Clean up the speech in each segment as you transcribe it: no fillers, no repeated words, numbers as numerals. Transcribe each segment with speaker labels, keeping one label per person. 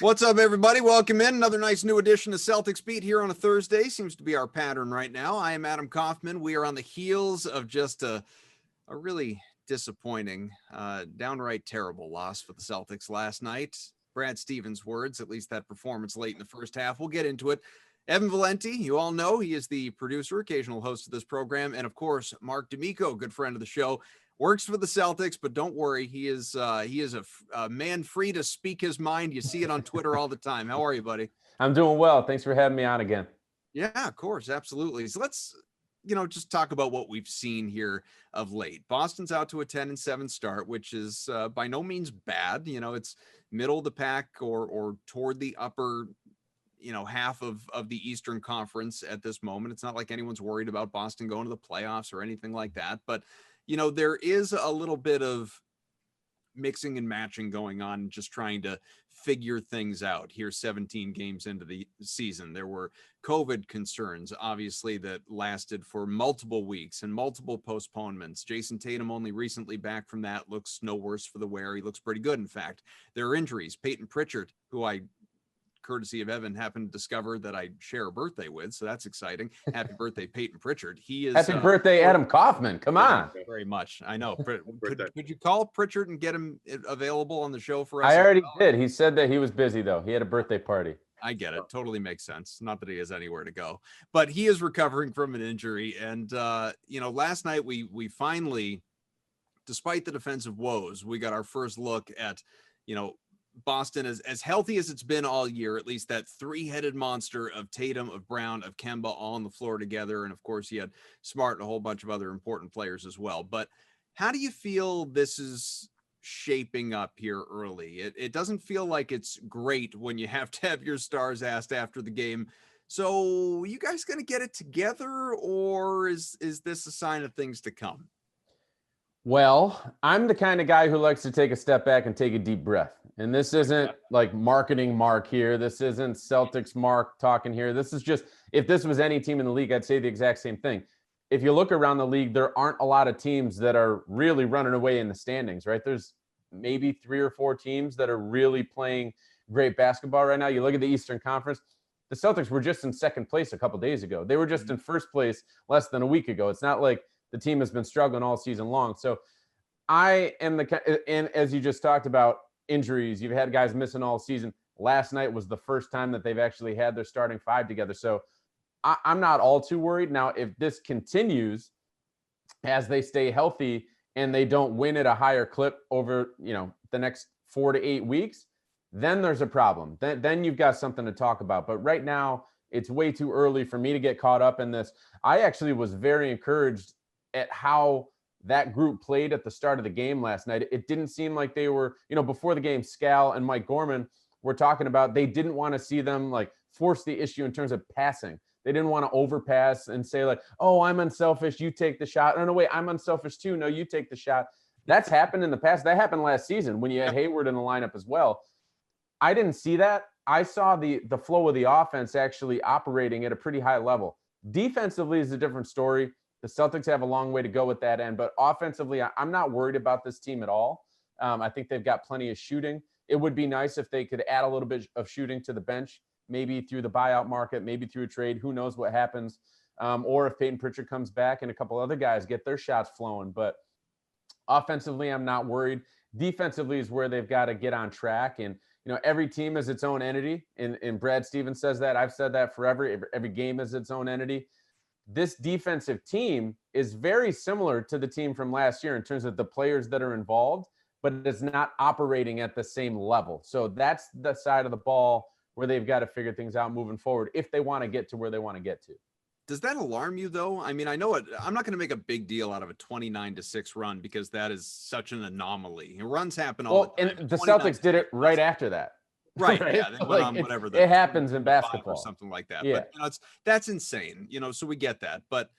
Speaker 1: What's up, everybody? Welcome in. Another nice new edition of Celtics Beat here on a Thursday. Seems to be our pattern right now. I am Adam Kaufman. We are on the heels of just a really disappointing, downright terrible loss for the Celtics last night. Brad Stevens' words, at least that performance late in the first half. We'll get into it. Evan Valenti, you all know he is the producer, occasional host of this program. And of course, Marc D'Amico, good friend of the show, works for the Celtics, but don't worry. He is a man free to speak his mind. You see it on Twitter all the time. How are you, buddy?
Speaker 2: I'm doing well. Thanks for having me on again.
Speaker 1: Yeah, of course. Absolutely. So let's, just talk about what we've seen here of late. Boston's out to a 10-7 start, which is by no means bad. It's middle of the pack or toward the upper half of the Eastern Conference at this moment. It's not like anyone's worried about Boston going to the playoffs or anything like that. But, there is a little bit of mixing and matching going on, just trying to figure things out here 17 games into the season. There were COVID concerns, obviously, that lasted for multiple weeks and multiple postponements. Jayson Tatum only recently back from that, looks no worse for the wear. He looks pretty good, in fact. There are injuries. Peyton Pritchard, who I, courtesy of Evan, happened to discover that I share a birthday with, so that's exciting. Happy birthday, Peyton Pritchard. He is
Speaker 2: happy birthday, Adam Kaufman. Come on.
Speaker 1: Very much. I know. Could you call Pritchard and get him available on the show for us?
Speaker 2: I already did. He said that he was busy though. He had a birthday party.
Speaker 1: I get it. Totally makes sense. Not that he has anywhere to go, but he is recovering from an injury. And last night we finally, despite the defensive woes, we got our first look at Boston as healthy as it's been all year, at least that three-headed monster of Tatum, of Brown, of Kemba all on the floor together. And of course, you had Smart and a whole bunch of other important players as well. But how do you feel this is shaping up here early? It doesn't feel like it's great when you have to have your stars asked after the game. So you guys going to get it together, or is this a sign of things to come?
Speaker 2: Well, I'm the kind of guy who likes to take a step back and take a deep breath. And this isn't like marketing Mark here. This isn't Celtics Mark talking here. This is just, if this was any team in the league, I'd say the exact same thing. If you look around the league, there aren't a lot of teams that are really running away in the standings, right? There's maybe 3 or 4 teams that are really playing great basketball right now. You look at the Eastern Conference, the Celtics were just in second place a couple days ago. They were just in first place less than a week ago. It's not like the team has been struggling all season long. So I am and as you just talked about, injuries, you've had guys missing all season. Last night was the first time that they've actually had their starting 5 together. So I'm not all too worried. Now, if this continues as they stay healthy and they don't win at a higher clip over, the next 4 to 8 weeks, then there's a problem. Then you've got something to talk about. But right now, it's way too early for me to get caught up in this. I actually was very encouraged at how that group played at the start of the game last night. It didn't seem like they were, before the game, Scal and Mike Gorman were talking about they didn't want to see them like force the issue in terms of passing. They didn't want to overpass and say like, oh, I'm unselfish, you take the shot. Oh, no, wait, I'm unselfish too. No, you take the shot. That's happened in the past. That happened last season when you had Hayward in the lineup as well. I didn't see that. I saw the flow of the offense actually operating at a pretty high level. Defensively is a different story. The Celtics have a long way to go with that end, but offensively, I'm not worried about this team at all. I think they've got plenty of shooting. It would be nice if they could add a little bit of shooting to the bench, maybe through the buyout market, maybe through a trade. Who knows what happens? Or if Peyton Pritchard comes back and a couple other guys get their shots flowing. But offensively, I'm not worried. Defensively is where they've got to get on track. And, every team is its own entity. And Brad Stevens says that. I've said that forever. Every game is its own entity. This defensive team is very similar to the team from last year in terms of the players that are involved, but it's not operating at the same level. So that's the side of the ball where they've got to figure things out moving forward if they want to get to where they want to get to.
Speaker 1: Does that alarm you though? I mean, I know I'm not going to make a big deal out of a 29-6 run because that is such an anomaly. Runs happen all the time.
Speaker 2: And the Celtics did it right after that.
Speaker 1: Right.
Speaker 2: Right?
Speaker 1: Yeah. They went on whatever.
Speaker 2: It happens in basketball
Speaker 1: or something like that.
Speaker 2: Yeah.
Speaker 1: But that's insane. So we get that. But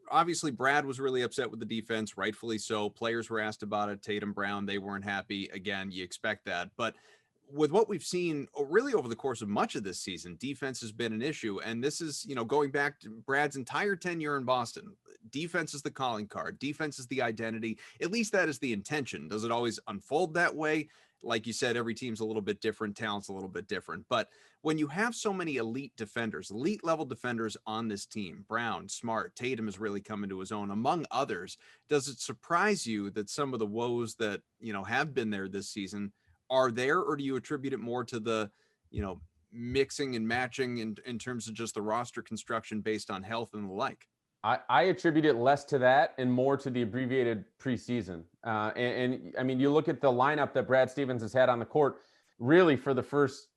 Speaker 1: obviously Brad was really upset with the defense, rightfully so. Players were asked about it. Tatum, Brown, they weren't happy. Again, you expect that. But with what we've seen really over the course of much of this season, defense has been an issue. And this is, going back to Brad's entire tenure in Boston. Defense is the calling card. Defense is the identity. At least that is the intention. Does it always unfold that way? like you said, every team's a little bit different, talent's a little bit different. But when you have so many elite defenders, elite level defenders on this team, Brown, Smart, Tatum has really come into his own, among others, does it surprise you that some of the woes that, have been there this season are there, or do you attribute it more to the, mixing and matching in terms of just the roster construction based on health and the like?
Speaker 2: I attribute it less to that and more to the abbreviated preseason. And I mean, you look at the lineup that Brad Stevens has had on the court, really for the first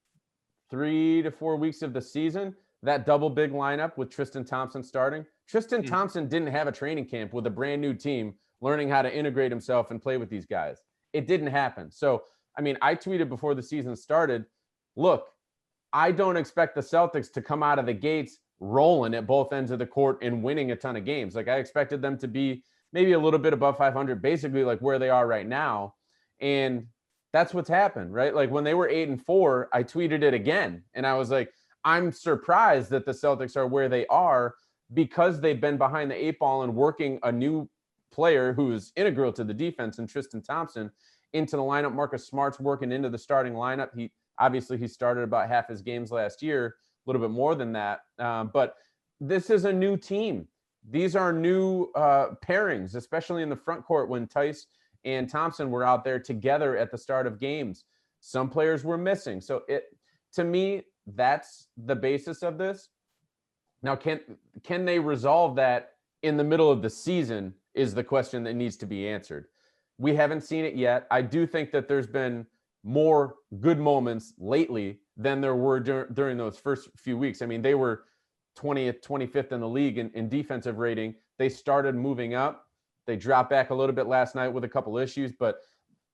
Speaker 2: 3 to 4 weeks of the season, that double big lineup with Tristan Thompson starting. Tristan Thompson didn't have a training camp with a brand new team learning how to integrate himself and play with these guys. It didn't happen. So, I mean, I tweeted before the season started, look, I don't expect the Celtics to come out of the gates rolling at both ends of the court and winning a ton of games. Like, I expected them to be maybe a little bit above 500, basically like where they are right now. And that's what's happened, right? Like when they were 8-4, I tweeted it again. And I was like, I'm surprised that the Celtics are where they are because they've been behind the 8 ball and working a new player who's integral to the defense and Tristan Thompson into the lineup. Marcus Smart's working into the starting lineup. He started about half his games last year, a little bit more than that. But this is a new team. These are new pairings, especially in the front court when Tice and Thompson were out there together at the start of games. Some players were missing. So to me, that's the basis of this. Now, can they resolve that in the middle of the season is the question that needs to be answered. We haven't seen it yet. I do think that there's been more good moments lately than there were during those first few weeks. I mean, they were 20th, 25th in the league in defensive rating. They started moving up. They dropped back a little bit last night with a couple issues, but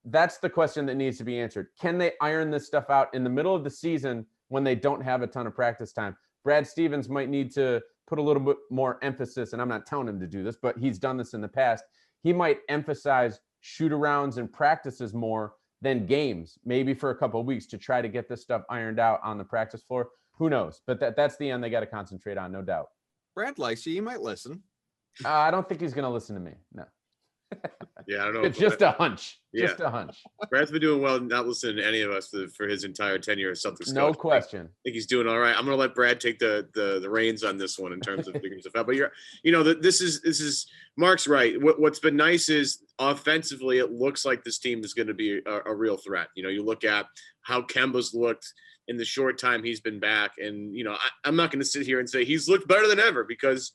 Speaker 2: that's the question that needs to be answered. Can they iron this stuff out in the middle of the season when they don't have a ton of practice time? Brad Stevens might need to put a little bit more emphasis, and I'm not telling him to do this, but he's done this in the past. He might emphasize shoot-arounds and practices more than games, maybe for a couple of weeks to try to get this stuff ironed out on the practice floor. Who knows? But that's the end they got to concentrate on, no doubt.
Speaker 1: Brad likes you. You might listen.
Speaker 2: I don't think he's going to listen to me. No.
Speaker 3: Yeah, I don't know.
Speaker 2: It's just a hunch.
Speaker 3: Yeah.
Speaker 2: Just a hunch.
Speaker 3: Brad's been doing well, not listening to any of us for his entire tenure as Celtics coach.
Speaker 2: No question.
Speaker 3: I think he's doing all right. I'm going to let Brad take the reins on this one in terms of figuring stuff out. But this is Mark's right. What's been nice is offensively, it looks like this team is going to be a real threat. You look at how Kemba's looked in the short time he's been back, and I'm not going to sit here and say he's looked better than ever because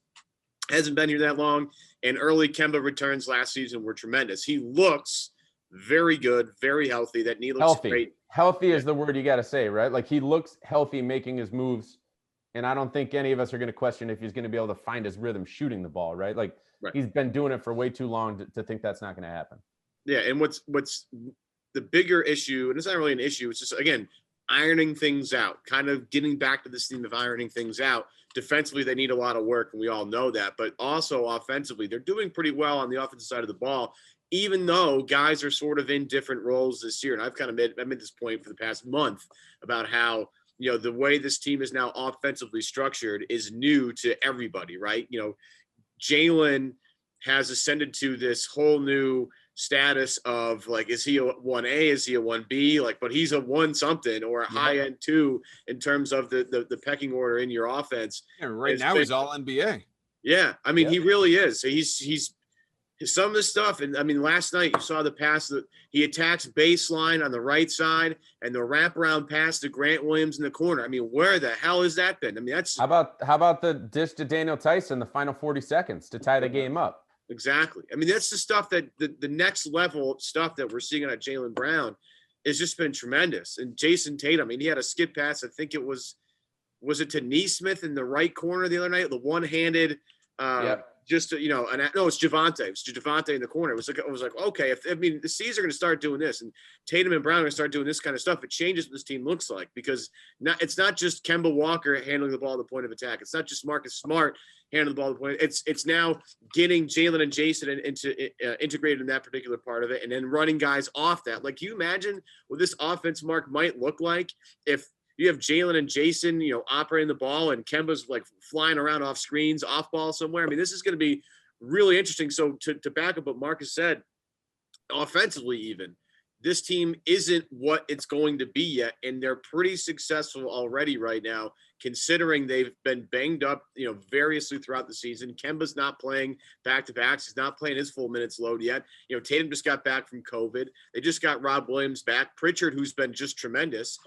Speaker 3: hasn't been here that long. And early Kemba returns last season were tremendous. He looks very good, very healthy. That knee looks great.
Speaker 2: Healthy is the word you got to say, right? Like he looks healthy making his moves. And I don't think any of us are going to question if he's going to be able to find his rhythm shooting the ball, right? Like He's been doing it for way too long to think that's not going to happen.
Speaker 3: Yeah. And what's the bigger issue, and it's not really an issue, it's just, again, ironing things out, kind of getting back to this theme of ironing things out. Defensively, they need a lot of work, and we all know that. But also offensively, they're doing pretty well on the offensive side of the ball, even though guys are sort of in different roles this year. And I've kind of made this point for the past month about how, the way this team is now offensively structured is new to everybody, right? Jaylen has ascended to this whole new status of like, is he a 1A? Is he a 1B? But he's a 1 something or a high end 2 in terms of the pecking order in your offense.
Speaker 1: Yeah, right now he's all NBA.
Speaker 3: Yeah. I mean, he really is. So he's some of the stuff. And I mean, last night you saw the pass that he attacks baseline on the right side and the wraparound pass to Grant Williams in the corner. I mean, where the hell has that been? I mean, that's
Speaker 2: how about the dish to Daniel Tice in the final 40 seconds to tie the game up?
Speaker 3: Exactly. I mean, that's the stuff that the next level stuff that we're seeing on Jaylen Brown has just been tremendous. And Jayson Tatum, I mean, he had a skip pass. I think it was it to Neesmith in the right corner the other night? The one-handed, it's Javante. It was Javante in the corner. It was like, okay, the C's are going to start doing this, and Tatum and Brown are going to start doing this kind of stuff. It changes what this team looks like because it's not just Kemba Walker handling the ball at the point of attack. It's not just Marcus Smart handling the ball at the point. It's now getting Jaylen and Jayson integrated in that particular part of it, and then running guys off that. Like, you imagine what this offense, Mark, might look like if you have Jaylen and Jayson, operating the ball and Kemba's like flying around off screens, off ball somewhere. I mean, this is going to be really interesting. So to back up what Marcus said, offensively even, this team isn't what it's going to be yet. And they're pretty successful already right now, considering they've been banged up, variously throughout the season. Kemba's not playing back-to-backs. He's not playing his full minutes load yet. Tatum just got back from COVID. They just got Rob Williams back. Pritchard, who's been just tremendous,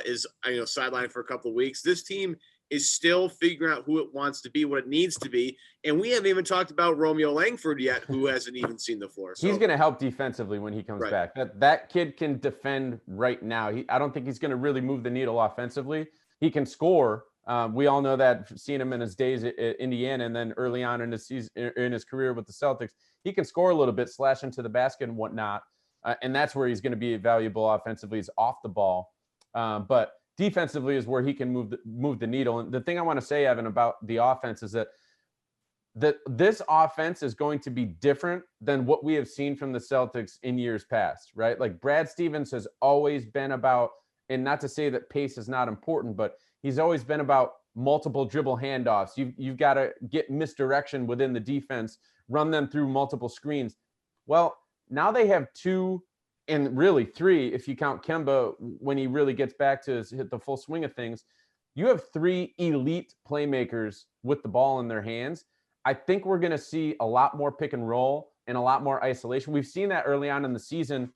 Speaker 3: is sidelined for a couple of weeks. This team is still figuring out who it wants to be, what it needs to be. And we haven't even talked about Romeo Langford yet, who hasn't even seen the floor. So
Speaker 2: he's going to help defensively when he comes back. That kid can defend right now. I don't think he's going to really move the needle offensively. He can score. We all know that, seeing him in his days at Indiana and then early on in his season, in his career with the Celtics. He can score a little bit, slash into the basket and whatnot. And that's where he's going to be valuable offensively, is off the ball. But defensively is where he can move the needle. And the thing I want to say, Evan, about the offense is that this offense is going to be different than what we have seen from the Celtics in years past, right? Like, Brad Stevens has always been about, and not to say that pace is not important, but he's always been about multiple dribble handoffs. You've got to get misdirection within the defense, run them through multiple screens. Well, now they have 2, and really 3, if you count Kemba when he really gets back to hit the full swing of things. You have 3 elite playmakers with the ball in their hands. I think we're going to see a lot more pick and roll and a lot more isolation. We've seen that early on in the season.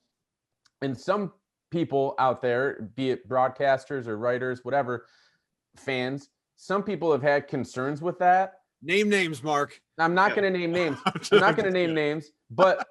Speaker 2: And some people out there, be it broadcasters or writers, whatever, fans, some people have had concerns with that.
Speaker 1: Name names, Mark.
Speaker 2: I'm not going to name names. I'm not going to name names, but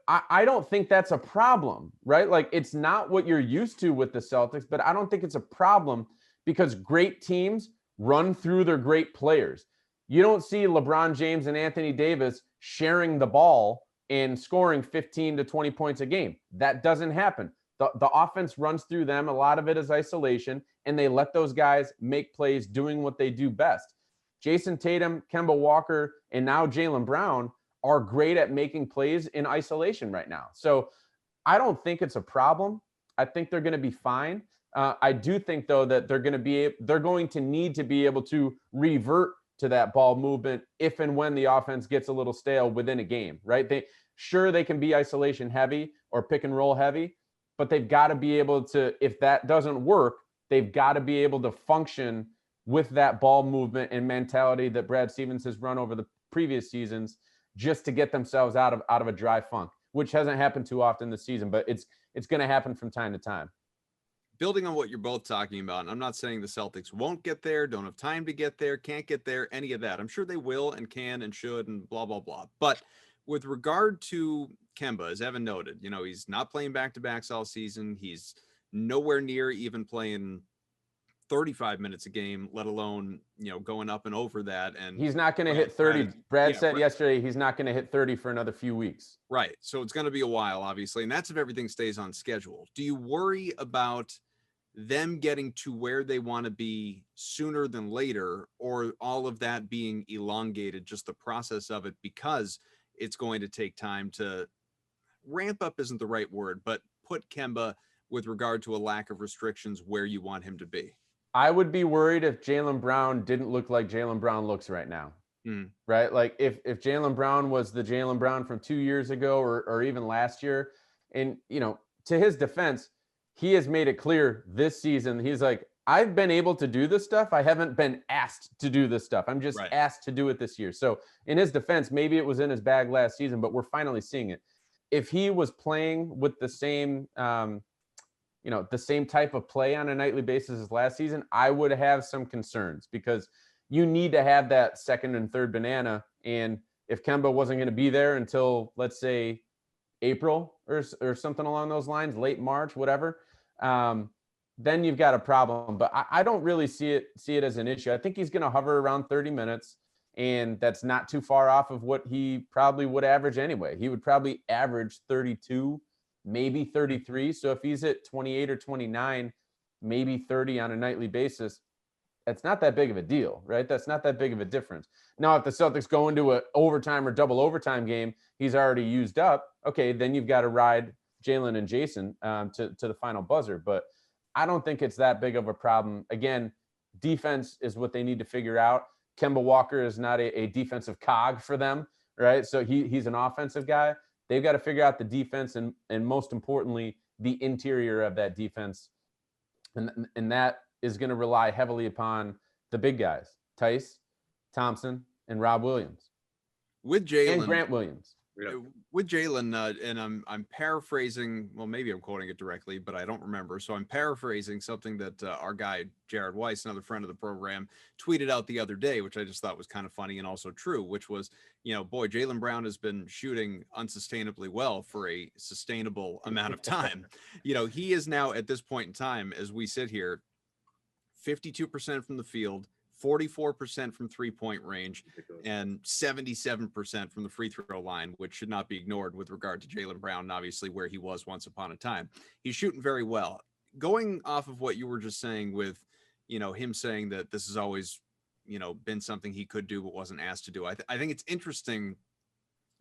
Speaker 2: I don't think that's a problem, right? Like, it's not what you're used to with the Celtics, but I don't think it's a problem, because great teams run through their great players. You don't see LeBron James and Anthony Davis sharing the ball and scoring 15 to 20 points a game. That doesn't happen. The offense runs through them. A lot of it is isolation, and they let those guys make plays doing what they do best. Jayson Tatum, Kemba Walker, and now Jaylen Brown are great at making plays in isolation right now. So I don't think it's a problem. I think they're going to be fine. I do think, though, that they're going to need to be able to revert to that ball movement if and when the offense gets a little stale within a game, right? They can be isolation heavy or pick and roll heavy, but they've got to be able to, if that doesn't work, they've got to be able to function with that ball movement and mentality that Brad Stevens has run over the previous seasons, just to get themselves out of a dry funk, which hasn't happened too often this season, but it's going to happen from time to time.
Speaker 1: Building on what you're both talking about, and I'm not saying the Celtics won't get there, don't have time to get there, can't get there, any of that. I'm sure they will and can and should and blah, blah, blah. But with regard to Kemba, as Evan noted, he's not playing back-to-backs all season. He's nowhere near even playing 35 minutes a game, let alone, going up and over that. And
Speaker 2: he's not going to hit 30. Brad said yesterday he's not going to hit 30 for another few weeks.
Speaker 1: Right. So it's going to be a while, obviously. And that's if everything stays on schedule. Do you worry about them getting to where they want to be sooner than later, or all of that being elongated, just the process of it, because it's going to take time to ramp up isn't the right word, but put Kemba, with regard to a lack of restrictions, where you want him to be?
Speaker 2: I would be worried if Jaylen Brown didn't look like Jaylen Brown looks right now. Right? Like, if Jaylen Brown was the Jaylen Brown from 2 years ago or even last year, and, to his defense, he has made it clear this season, he's like, I've been able to do this stuff. I haven't been asked to do this stuff. I'm just asked to do it this year. So in his defense, maybe it was in his bag last season, but we're finally seeing it. If he was playing with the same, the same type of play on a nightly basis as last season, I would have some concerns, because you need to have that second and third banana. And if Kemba wasn't going to be there until, let's say, April or something along those lines, late March, whatever, then you've got a problem. But I don't really see it as an issue. I think he's going to hover around 30 minutes, and that's not too far off of what he probably would average anyway. He would probably average 32, maybe 33. So if he's at 28 or 29, maybe 30 on a nightly basis, that's not that big of a deal, right? That's not that big of a difference. Now, if the Celtics go into an overtime or double overtime game, he's already used up. Okay, then you've got to ride Jaylen and Jayson to the final buzzer. But I don't think it's that big of a problem. Again, defense is what they need to figure out. Kemba Walker is not a defensive cog for them, right? So he's an offensive guy. They've got to figure out the defense and most importantly, the interior of that defense. And that is going to rely heavily upon the big guys, Tice, Thompson, and Rob Williams.
Speaker 1: With Jaylen.
Speaker 2: And Grant Williams.
Speaker 1: With Jaylen, and I'm paraphrasing, well, maybe I'm quoting it directly, but I don't remember. So I'm paraphrasing something that our guy, Jared Weiss, another friend of the program, tweeted out the other day, which I just thought was kind of funny and also true, which was, boy, Jaylen Brown has been shooting unsustainably well for a sustainable amount of time. He is now at this point in time, as we sit here, 52% from the field, 44% from 3-point range, and 77% from the free throw line, which should not be ignored with regard to Jaylen Brown, and obviously where he was once upon a time. He's shooting very well. Going off of what you were just saying with, him saying that this has always, been something he could do but wasn't asked to do. I think it's interesting,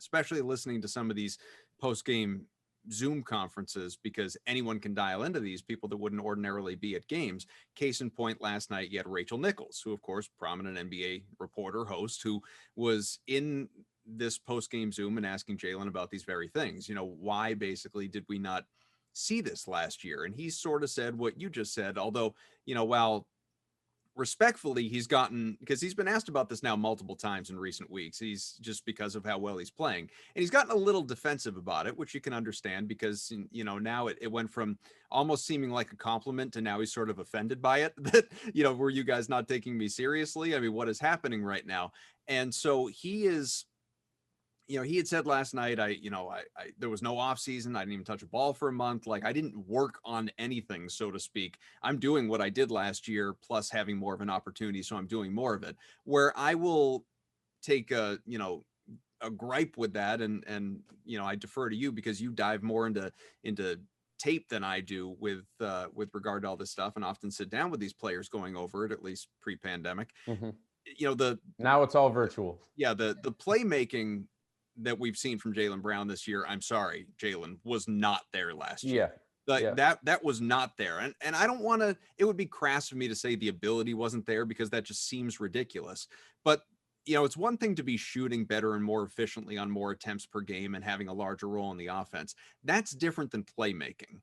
Speaker 1: especially listening to some of these post-game Zoom conferences, because anyone can dial into these, people that wouldn't ordinarily be at games. Case in point, last night you had Rachel Nichols, who of course, prominent NBA reporter, host, who was in this post-game Zoom and asking Jaylen about these very things. Why basically did we not see this last year? And he sort of said what you just said, although, while respectfully, he's gotten, because he's been asked about this now multiple times in recent weeks. He's just because of how well he's playing, and he's gotten a little defensive about it, which you can understand because, now it went from almost seeming like a compliment to now he's sort of offended by it that, were you guys not taking me seriously? I mean, what is happening right now? And so he is, he had said last night, I there was no off season. I didn't even touch a ball for a month. Like, I didn't work on anything, so to speak. I'm doing what I did last year, plus having more of an opportunity. So I'm doing more of it, where I will take a gripe with that. And I defer to you because you dive more into tape than I do with regard to all this stuff, and often sit down with these players going over it, at least pre-pandemic.
Speaker 2: Mm-hmm. Now it's all virtual.
Speaker 1: Yeah. The playmaking that we've seen from Jaylen Brown this year, I'm sorry, Jaylen, was not there last year. That was not there. And I don't want to, it would be crass for me to say the ability wasn't there, because that just seems ridiculous. But, it's one thing to be shooting better and more efficiently on more attempts per game and having a larger role in the offense. That's different than playmaking.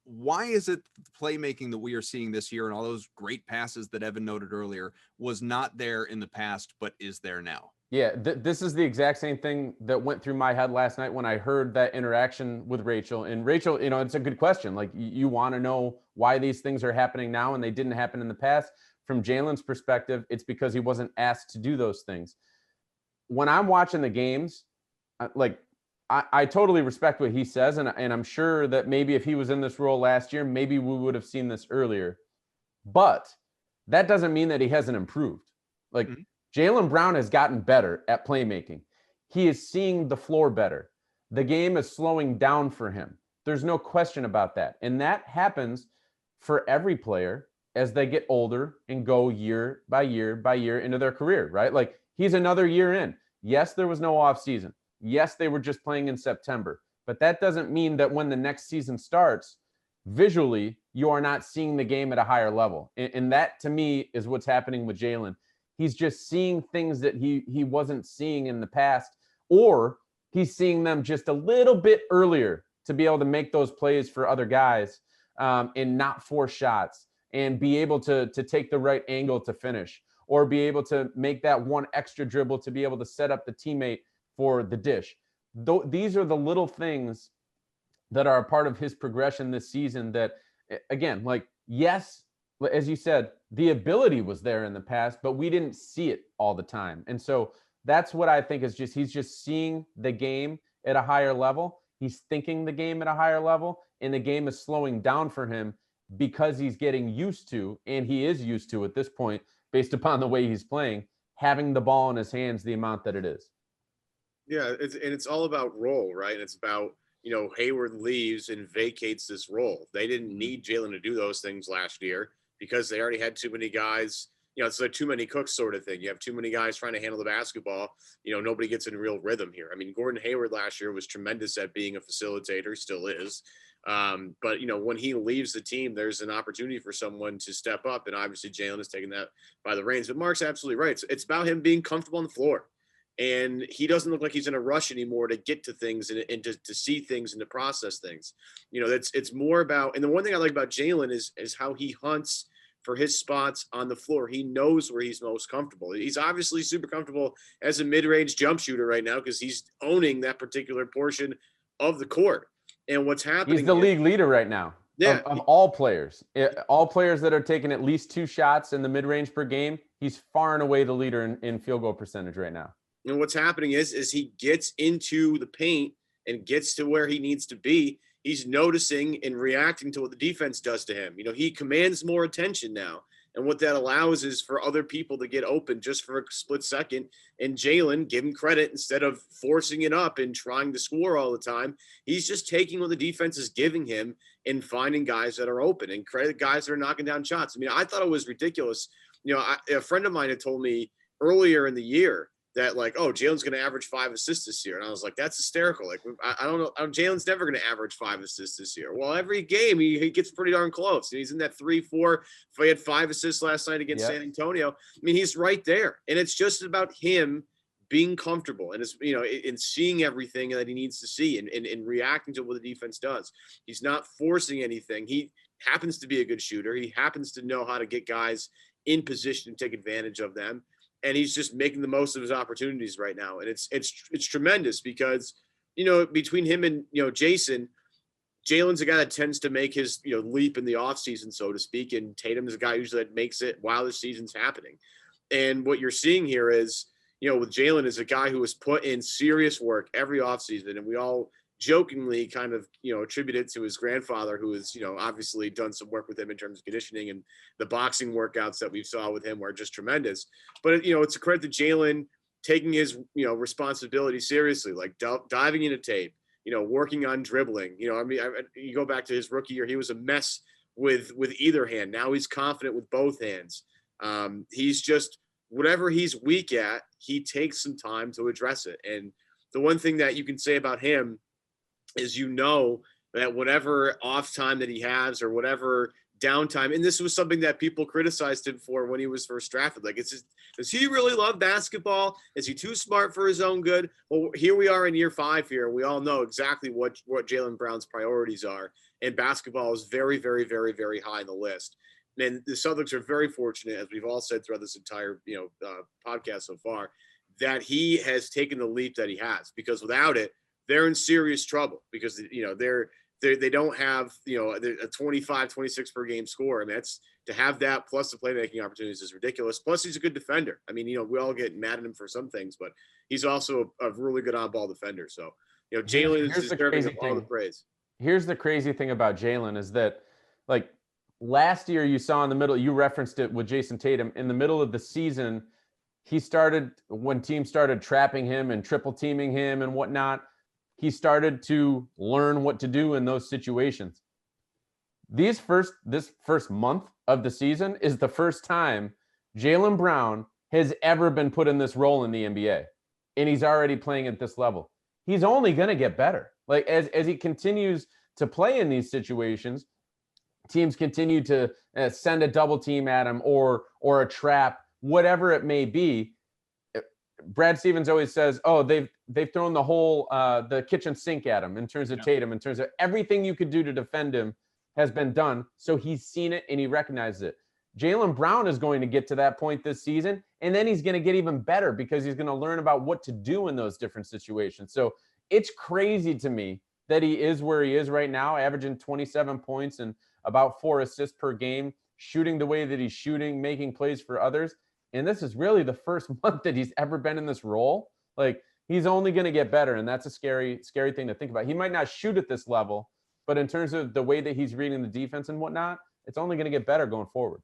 Speaker 1: Why is it the playmaking that we are seeing this year and all those great passes that Evan noted earlier was not there in the past, but is there now?
Speaker 2: Yeah, this is the exact same thing that went through my head last night when I heard that interaction with Rachel. And Rachel, it's a good question. Like, you want to know why these things are happening now and they didn't happen in the past. From Jaylen's perspective, it's because he wasn't asked to do those things. When I'm watching the games, I totally respect what he says. And I'm sure that maybe if he was in this role last year, maybe we would have seen this earlier. But that doesn't mean that he hasn't improved. Like, Jaylen Brown has gotten better at playmaking. He is seeing the floor better. The game is slowing down for him. There's no question about that. And that happens for every player as they get older and go year by year by year into their career, right? Like, he's another year in. Yes, there was no off season. Yes, they were just playing in September. But that doesn't mean that when the next season starts, visually, you are not seeing the game at a higher level. And that, to me, is what's happening with Jaylen. He's just seeing things that he wasn't seeing in the past, or he's seeing them just a little bit earlier to be able to make those plays for other guys, and not force shots, and be able to take the right angle to finish, or be able to make that one extra dribble to be able to set up the teammate for the dish. These are the little things that are a part of his progression this season that, again, like, yes, as you said, the ability was there in the past, but we didn't see it all the time. And so that's what I think is just, he's just seeing the game at a higher level. He's thinking the game at a higher level, and the game is slowing down for him because he's getting used to, and he is used to at this point, based upon the way he's playing, having the ball in his hands the amount that it is.
Speaker 3: Yeah, it's all about role, right? It's about, Hayward leaves and vacates this role. They didn't need Jaylen to do those things last year because they already had too many guys. It's a too many cooks sort of thing. You have too many guys trying to handle the basketball. Nobody gets in real rhythm here. I mean, Gordon Hayward last year was tremendous at being a facilitator, still is. But when he leaves the team, there's an opportunity for someone to step up. And obviously Jaylen is taking that by the reins. But Mark's absolutely right. It's about him being comfortable on the floor. And he doesn't look like he's in a rush anymore to get to things and to see things and to process things. You know, it's more about, and the one thing I like about Jaylen is how he hunts for his spots on the floor. He knows where he's most comfortable. He's obviously super comfortable as a mid-range jump shooter right now because he's owning that particular portion of the court. And what's happening,
Speaker 2: he's the league leader right now.
Speaker 3: Yeah,
Speaker 2: of all players. All players that are taking at least 2 shots in the mid-range per game, he's far and away the leader in field goal percentage right now.
Speaker 3: And what's happening is he gets into the paint and gets to where he needs to be. He's noticing and reacting to what the defense does to him. You know, he commands more attention now. And what that allows is for other people to get open just for a split second. And Jaylen, give him credit, instead of forcing it up and trying to score all the time, he's just taking what the defense is giving him and finding guys that are open and credit guys that are knocking down shots. I mean, I thought it was ridiculous. You know, a friend of mine had told me earlier in the year that, like, oh, Jaylen's going to average 5 assists this year. And I was like, that's hysterical. Like, I don't know. Jaylen's never going to average 5 assists this year. Well, every game he gets pretty darn close. He's in that 3-4. If he had 5 assists last night against San Antonio, I mean, he's right there. And it's just about him being comfortable and it's, you know, in seeing everything that he needs to see and reacting to what the defense does. He's not forcing anything. He happens to be a good shooter. He happens to know how to get guys in position and take advantage of them. And he's just making the most of his opportunities right now. And it's tremendous because, you know, between him and, you know, Jayson, Jaylen's a guy that tends to make his, you know, leap in the offseason, so to speak. And Tatum's a guy usually that makes it while the season's happening. And what you're seeing here is, you know, with Jaylen is a guy who has put in serious work every offseason. And we all jokingly kind of, you know, attribute it to his grandfather, who has, you know, obviously done some work with him in terms of conditioning, and the boxing workouts that we saw with him were just tremendous. But, you know, it's a credit to Jaylen taking his, you know, responsibility seriously, like diving into tape, you know, working on dribbling. You know, I mean, you go back to his rookie year, he was a mess with either hand. Now he's confident with both hands. He's just, whatever he's weak at, he takes some time to address it. And the one thing that you can say about him is, you know, that whatever off time that he has or whatever downtime, and this was something that people criticized him for when he was first drafted. Like, it's just, does he really love basketball? Is he too smart for his own good? Well, here we are in year 5 here. We all know exactly what Jaylen Brown's priorities are. And basketball is very, very, very, very high on the list. And the Celtics are very fortunate, as we've all said throughout this entire, you know, podcast so far, that he has taken the leap that he has, because without it, they're in serious trouble, because, you know, they don't have, you know, a 25, 26 per game score. I mean, that's, to have that plus the playmaking opportunities is ridiculous. Plus, he's a good defender. I mean, you know, we all get mad at him for some things, but he's also a really good on-ball defender. So, you know, Jaylen is deserving of all the praise.
Speaker 2: Here's the crazy thing about Jaylen is that, like, last year you saw in the middle, you referenced it with Jayson Tatum, in the middle of the season, he started, when teams started trapping him and triple teaming him and whatnot, he started to learn what to do in those situations. This first month of the season is the first time Jaylen Brown has ever been put in this role in the NBA, and he's already playing at this level. He's only going to get better. Like, as he continues to play in these situations, teams continue to send a double team at him or a trap, whatever it may be. Brad Stevens always says, oh, they've thrown the whole the kitchen sink at him in terms of Tatum, in terms of everything you could do to defend him has been done. So he's seen it and he recognizes it. Jaylen Brown is going to get to that point this season, and then he's going to get even better because he's going to learn about what to do in those different situations. So it's crazy to me that he is where he is right now, averaging 27 points and about 4 assists per game, shooting the way that he's shooting, making plays for others. And this is really the first month that he's ever been in this role. Like, he's only going to get better. And that's a scary, scary thing to think about. He might not shoot at this level, but in terms of the way that he's reading the defense and whatnot, it's only going to get better going forward.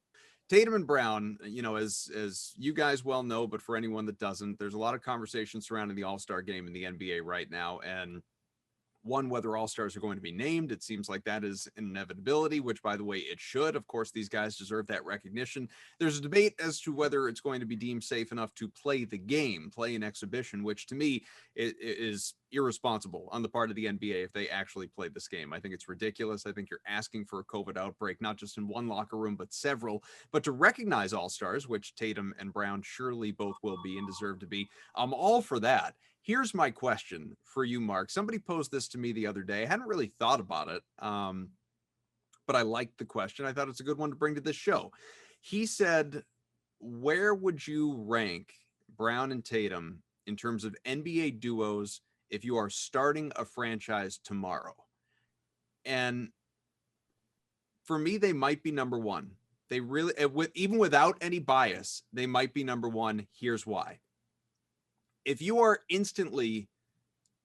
Speaker 1: Tatum and Brown, you know, as you guys well know, but for anyone that doesn't, there's a lot of conversation surrounding the All-Star game in the NBA right now. And One, whether all-stars are going to be named. It seems like that is an inevitability, which, by the way, it should. Of course, these guys deserve that recognition. There's a debate as to whether it's going to be deemed safe enough to play the game, play an exhibition, which to me is irresponsible on the part of the NBA if they actually played this game. I think it's ridiculous. I think you're asking for a COVID outbreak, not just in one locker room, but several. But to recognize all-stars, which Tatum and Brown surely both will be and deserve to be, I'm all for that. Here's my question for you, Mark. Somebody posed this to me the other day. I hadn't really thought about it, but I liked the question. I thought it's a good one to bring to this show. He said, where would you rank Brown and Tatum in terms of NBA duos if you are starting a franchise tomorrow? And for me, they might be number one. They really, even without any bias, they might be number one. Here's why. If you are instantly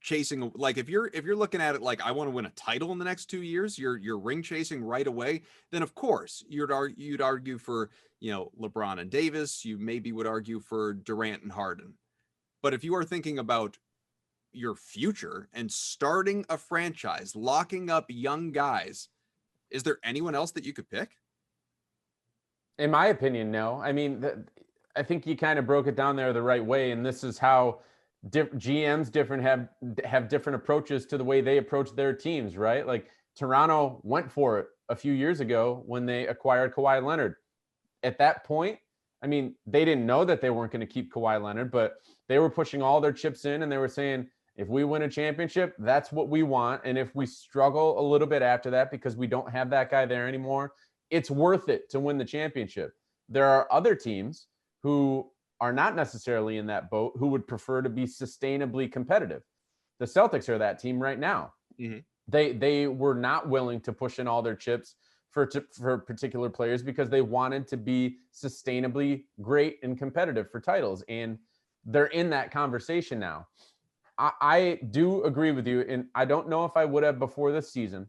Speaker 1: chasing, like if you're looking at it like I want to win a title in the next 2 years, you're ring chasing right away, then of course you'd argue for, LeBron and Davis. You maybe would argue for Durant and Harden. But if you are thinking about your future and starting a franchise, locking up young guys, is there anyone else that you could pick?
Speaker 2: In my opinion, no. I mean, I think you kind of broke it down there the right way, and this is how GMs have different approaches to the way they approach their teams, right? Like Toronto went for it a few years ago when they acquired Kawhi Leonard. At that point, I mean, they didn't know that they weren't going to keep Kawhi Leonard, but they were pushing all their chips in, and they were saying, if we win a championship, that's what we want. And if we struggle a little bit after that because we don't have that guy there anymore, it's worth it to win the championship. There are other teams who are not necessarily in that boat, who would prefer to be sustainably competitive. The Celtics are that team right now.
Speaker 1: Mm-hmm.
Speaker 2: They were not willing to push in all their chips for particular players because they wanted to be sustainably great and competitive for titles. And they're in that conversation now. I do agree with you. And I don't know if I would have before this season,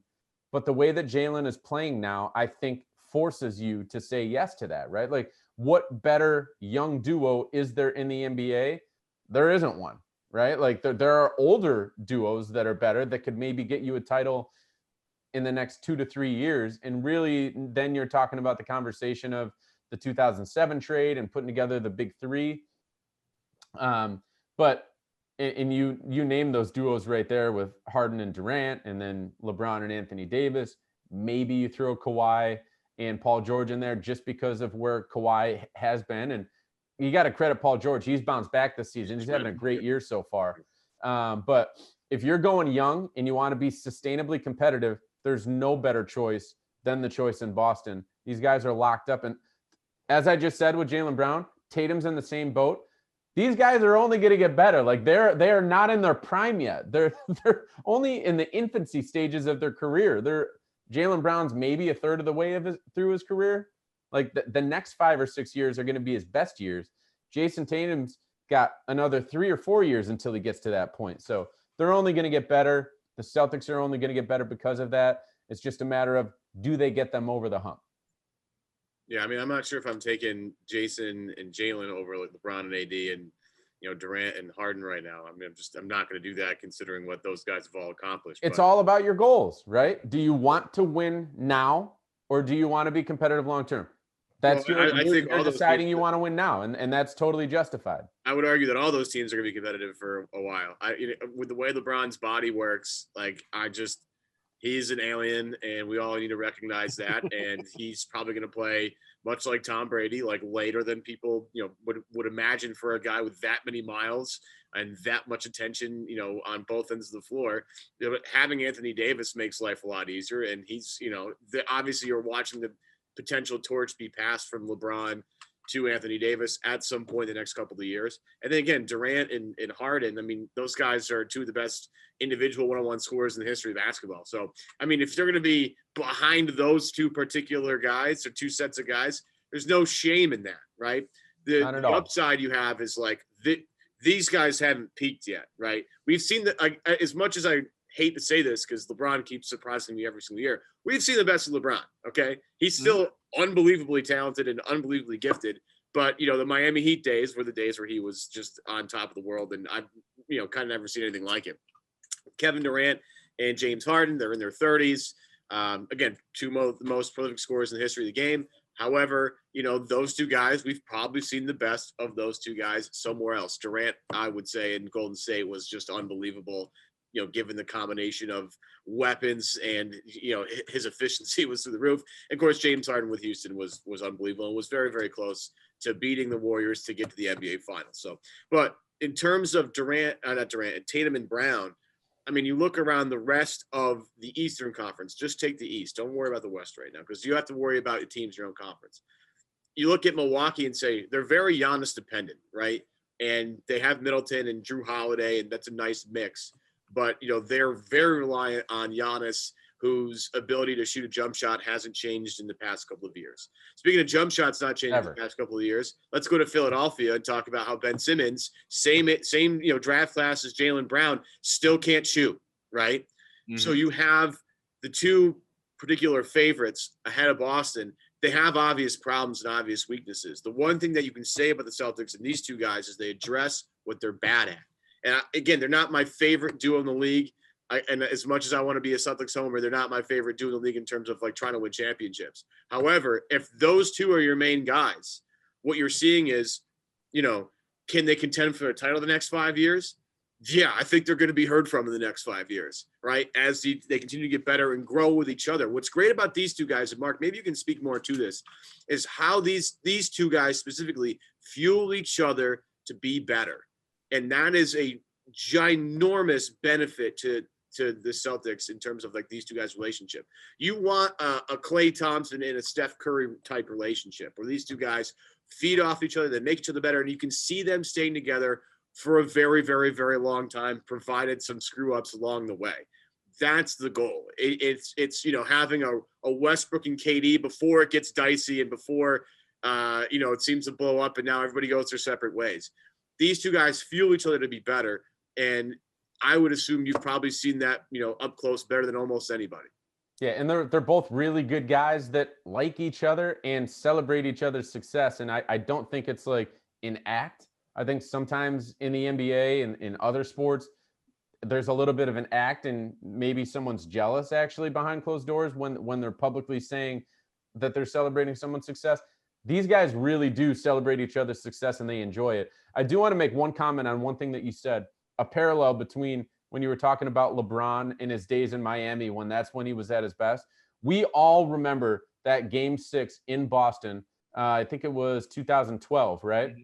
Speaker 2: but the way that Jaylen is playing now, I think forces you to say yes to that, right? Like, what better young duo is there in the NBA? There isn't one, right? Like there are older duos that are better that could maybe get you a title in the next 2 to 3 years. And really, then you're talking about the conversation of the 2007 trade and putting together the big three. But you name those duos right there with Harden and Durant, and then LeBron and Anthony Davis. Maybe you throw Kawhi and Paul George in there just because of where Kawhi has been. And you got to credit Paul George. He's bounced back this season. He's having a great year so far. But if you're going young and you want to be sustainably competitive, there's no better choice than the choice in Boston. These guys are locked up. And as I just said with Jaylen Brown, Tatum's in the same boat. These guys are only going to get better. Like they are not in their prime yet. They're only in the infancy stages of their career. Jaylen Brown's maybe a third of the way through his career. Like the next 5 or 6 years are going to be his best years. Jayson Tatum's got another 3 or 4 years until he gets to that point. So they're only going to get better. The Celtics are only going to get better because of that. It's just a matter of, do they get them over the hump?
Speaker 3: Yeah, I mean, I'm not sure if I'm taking Jayson and Jaylen over like LeBron and AD and Durant and Harden right now. I mean, I'm not going to do that considering what those guys have all accomplished.
Speaker 2: It's all about your goals, right? Do you want to win now, or do you want to be competitive long term? That's I think you're deciding you want to win now, and that's totally justified.
Speaker 3: I would argue that all those teams are going to be competitive for a while. With the way LeBron's body works, he's an alien, and we all need to recognize that. And he's probably going to play much like Tom Brady, like later than people, would imagine for a guy with that many miles and that much attention, on both ends of the floor. Having Anthony Davis makes life a lot easier. And he's, obviously you're watching the potential torch be passed from LeBron to Anthony Davis at some point in the next couple of years. And then again, Durant and Harden, I mean, those guys are two of the best individual one-on-one scorers in the history of basketball. So, I mean, if they're going to be behind those two particular guys or two sets of guys, there's no shame in that, right? The upside you have is like these guys haven't peaked yet, right? We've seen that, as much as I hate to say this because LeBron keeps surprising me every single year, we've seen the best of LeBron, okay? He's still unbelievably talented and unbelievably gifted. But, the Miami Heat days were the days where he was just on top of the world. And I've, kind of never seen anything like him. Kevin Durant and James Harden. They're in their 30s. Again, the most prolific scorers in the history of the game. However, those two guys, we've probably seen the best of those two guys somewhere else. Durant, I would say, in Golden State was just unbelievable, given the combination of weapons and, his efficiency was through the roof. And of course, James Harden with Houston was unbelievable and was very, very close to beating the Warriors to get to the NBA Finals. So, but in terms of Tatum and Brown, I mean, you look around the rest of the Eastern Conference, just take the East. Don't worry about the West right now, because you have to worry about your teams in your own conference. You look at Milwaukee and say they're very Giannis dependent, right? And they have Middleton and Drew Holiday, and that's a nice mix. But, they're very reliant on Giannis, whose ability to shoot a jump shot hasn't changed in the past couple of years. Speaking of jump shots not changing in the past couple of years, let's go to Philadelphia and talk about how Ben Simmons, same draft class as Jaylen Brown, still can't shoot, right? Mm-hmm. So you have the two particular favorites ahead of Boston. They have obvious problems and obvious weaknesses. The one thing that you can say about the Celtics and these two guys is they address what they're bad at. And again, they're not my favorite duo in the league. And as much as I want to be a Celtics homer, they're not my favorite duo in the league in terms of like trying to win championships. However, if those two are your main guys, what you're seeing is, can they contend for a title the next 5 years? Yeah, I think they're going to be heard from in the next 5 years, right? As they continue to get better and grow with each other. What's great about these two guys, and Mark, maybe you can speak more to this, is how these two guys specifically fuel each other to be better. And that is a ginormous benefit to the Celtics in terms of like these two guys' relationship. You want a Klay Thompson and a Steph Curry type relationship where these two guys feed off each other, they make each other better, and you can see them staying together for a very, very, very long time, provided some screw ups along the way. That's the goal. It's having a Westbrook and KD before it gets dicey and before it seems to blow up and now everybody goes their separate ways. These two guys fuel each other to be better, and I would assume you've probably seen that, up close better than almost anybody.
Speaker 2: Yeah, and they're both really good guys that like each other and celebrate each other's success. And I don't think it's like an act. I think sometimes in the NBA and in other sports, there's a little bit of an act, and maybe someone's jealous actually behind closed doors when they're publicly saying that they're celebrating someone's success. These guys really do celebrate each other's success and they enjoy it. I do want to make one comment on one thing that you said, a parallel between when you were talking about LeBron in his days in Miami, when that's when he was at his best. We all remember that Game 6 in Boston. I think it was 2012, right? Mm-hmm.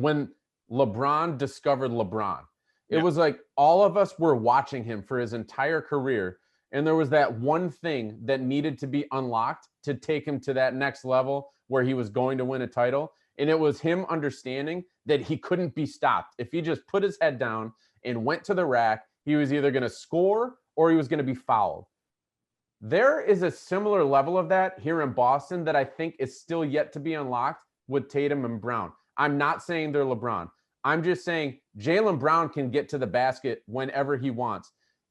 Speaker 2: When LeBron discovered LeBron. It was like all of us were watching him for his entire career. And there was that one thing that needed to be unlocked to take him to that next level where he was going to win a title. And it was him understanding that he couldn't be stopped. If he just put his head down and went to the rack, he was either going to score or he was going to be fouled. There is a similar level of that here in Boston that I think is still yet to be unlocked with Tatum and Brown. I'm not saying they're LeBron. I'm just saying Jaylen Brown can get to the basket whenever he wants.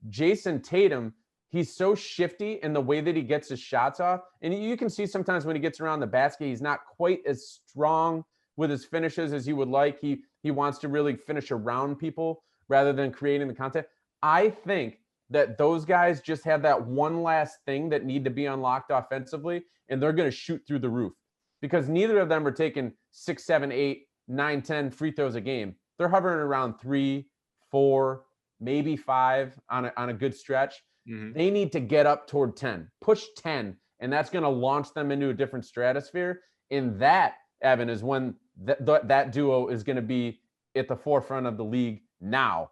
Speaker 2: Jayson Tatum, he's so shifty in the way that he gets his shots off. And you can see sometimes when he gets around the basket, he's not quite as strong with his finishes as you would like. He wants to really finish around people rather than creating the contact. I think that those guys just have that one last thing that need to be unlocked offensively, and they're going to shoot through the roof because neither of them are taking 6, 7, 8, 9, 10 free throws a game. They're hovering around 3, 4, maybe 5 on a good stretch. Mm-hmm. They need to get up toward 10, push 10, and that's going to launch them into a different stratosphere. And that, Evan, is when that duo is going to be at the forefront of the league now.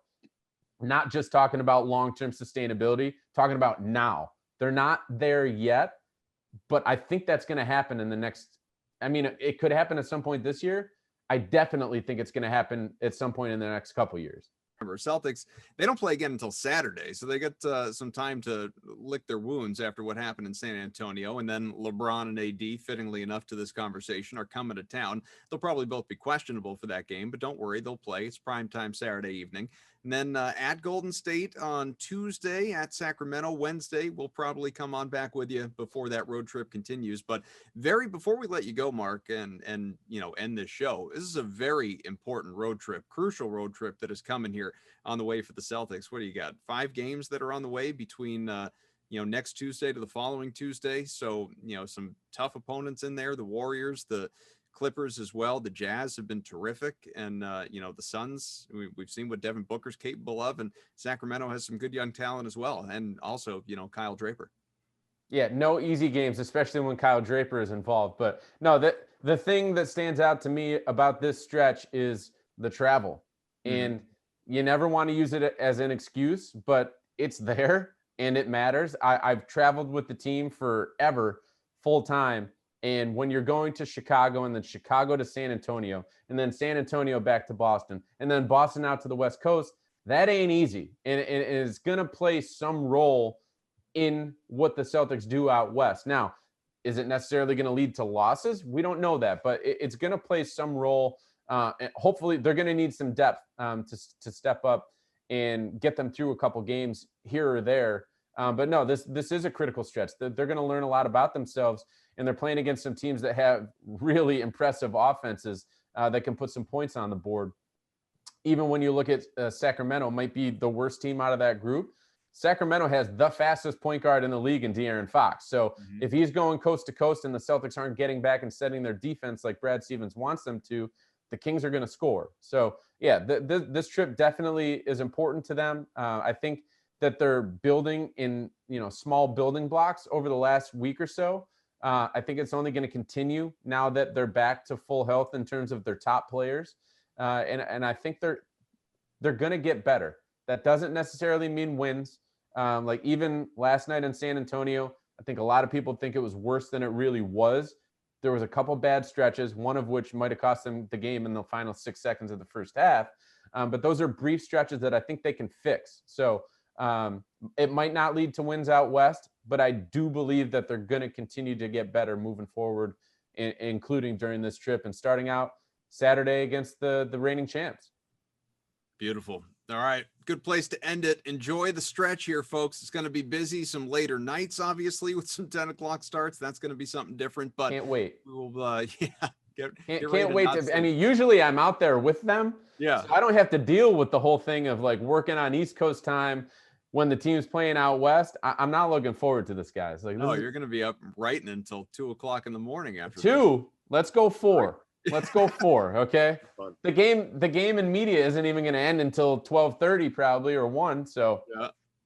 Speaker 2: Not just talking about long-term sustainability, talking about now. They're not there yet, but I think that's going to happen in the next, it could happen at some point this year. I definitely think it's going to happen at some point in the next couple of years.
Speaker 1: Remember, Celtics, they don't play again until Saturday, so they get some time to lick their wounds after what happened in San Antonio. And then LeBron and AD, fittingly enough to this conversation, are coming to town. They'll probably both be questionable for that game, but don't worry, they'll play. It's primetime Saturday evening. And then at Golden State on Tuesday, at Sacramento Wednesday. We'll probably come on back with you before that road trip continues. But before we let you go, Mark, and end this show, this is a very important road trip, crucial road trip that is coming here on the way for the Celtics. What do you got? 5 games that are on the way between next Tuesday to the following Tuesday. So, some tough opponents in there, the Warriors, the Clippers as well. The Jazz have been terrific. And, the Suns, we've seen what Devin Booker's capable of, and Sacramento has some good young talent as well. And also, Kyle Draper.
Speaker 2: Yeah, no easy games, especially when Kyle Draper is involved. But no, the thing that stands out to me about this stretch is the travel. Mm-hmm. And you never want to use it as an excuse, but it's there and it matters. I've traveled with the team forever, full time. And when you're going to Chicago and then Chicago to San Antonio and then San Antonio back to Boston and then Boston out to the West Coast, that ain't easy. And it's going to play some role in what the Celtics do out West. Now, is it necessarily going to lead to losses? We don't know that, but it's going to play some role. And hopefully they're going to need some depth to step up and get them through a couple games here or there. But no, this is a critical stretch. They're going to learn a lot about themselves, and they're playing against some teams that have really impressive offenses that can put some points on the board. Even when you look at Sacramento, might be the worst team out of that group. Sacramento has the fastest point guard in the league in De'Aaron Fox. So if he's going coast to coast and the Celtics aren't getting back and setting their defense like Brad Stevens wants them to, the Kings are going to score. So yeah, this trip definitely is important to them. I think that they're building in, small building blocks over the last week or so. I think it's only going to continue now that they're back to full health in terms of their top players. And I think they're going to get better. That doesn't necessarily mean wins. Like even last night in San Antonio, I think a lot of people think it was worse than it really was. There was a couple bad stretches, one of which might have cost them the game in the final 6 seconds of the first half. But those are brief stretches that I think they can fix. So it might not lead to wins out West, but I do believe that they're going to continue to get better moving forward, including during this trip and starting out Saturday against the reigning champs.
Speaker 1: Beautiful. All right. Good place to end it. Enjoy the stretch here, folks. It's going to be busy. Some later nights, obviously, with some 10 o'clock starts. That's going to be something different, but
Speaker 2: can't wait.
Speaker 1: We'll,
Speaker 2: can't wait. Usually I'm out there with them.
Speaker 1: Yeah.
Speaker 2: So I don't have to deal with the whole thing of like working on East Coast time when the team's playing out West. I'm not looking forward to this, guys. Like,
Speaker 1: you're going to be up writing until 2 o'clock in the morning after
Speaker 2: 2. This. Let's go 4. Let's go 4. Okay. The game in media isn't even going to end until 12:30 probably or 1. So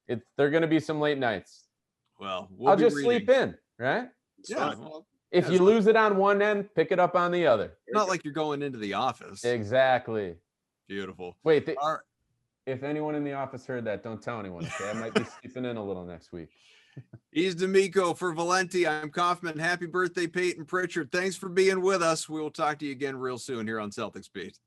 Speaker 2: they're going to be some late nights.
Speaker 1: Well,
Speaker 2: I'll just sleep in, right?
Speaker 1: Well,
Speaker 2: if you lose it on one end, pick it up on the other.
Speaker 1: Not like you're going into the office.
Speaker 2: Exactly.
Speaker 1: Beautiful.
Speaker 2: Wait, if anyone in the office heard that, don't tell anyone. Okay, I might be sleeping in a little next week.
Speaker 1: He's D'Amico for Valenti. I'm Kaufman. Happy birthday, Peyton Pritchard. Thanks for being with us. We will talk to you again real soon here on Celtics Beat.